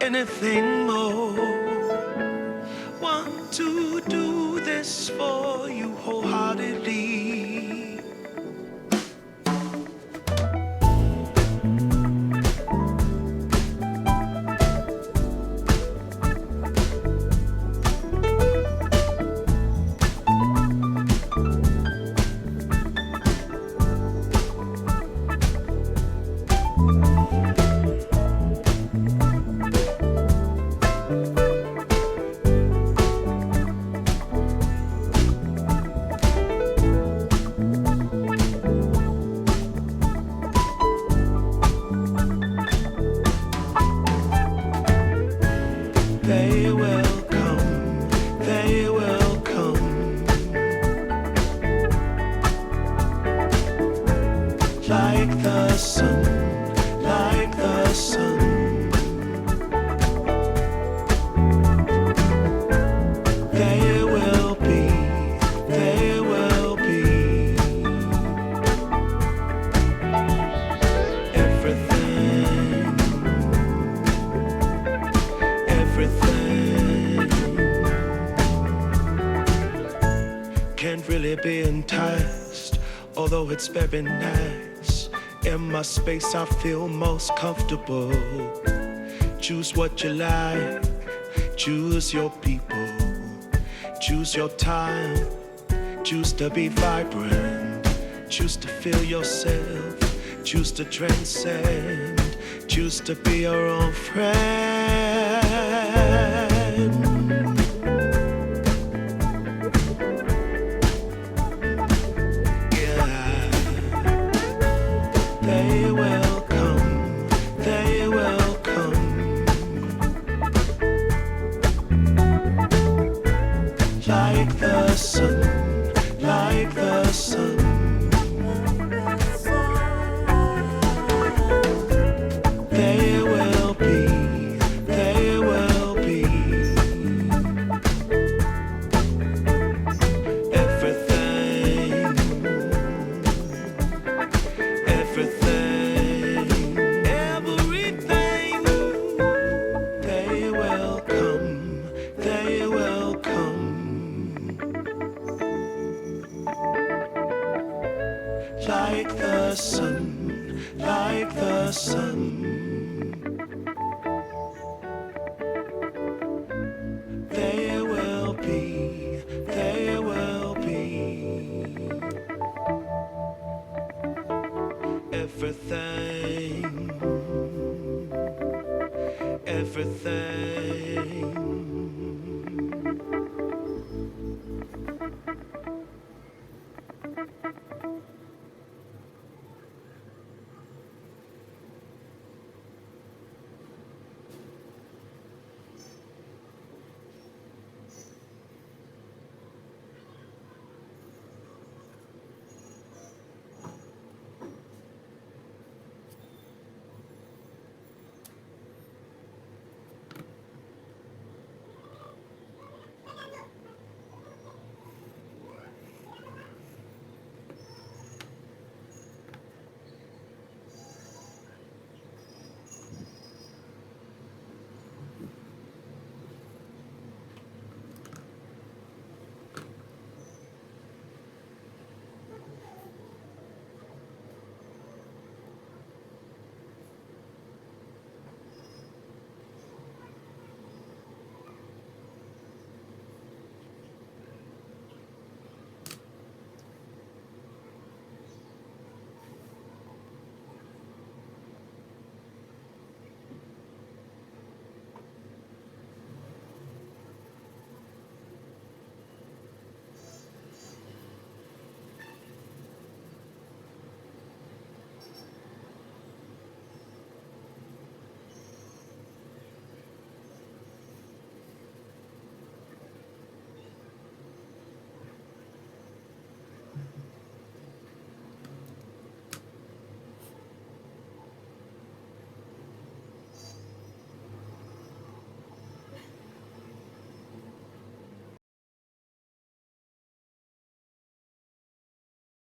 anything more. Want to do this for you wholeheartedly. They will come, they will come, like the sun, like the sun. They will be, they will be everything, everything. Can't really be enticed, although it's very nice. In my space I feel most comfortable. Choose what you like, choose your people, choose your time, choose to be vibrant, choose to feel yourself, choose to transcend, choose to be your own friend. Yeah, they will come, they will come, like the sun, like the sun. They will be, they will be everything, everything, everything. They will come, they will come, like the sun, like the sun. They will be, they will be everything, everything.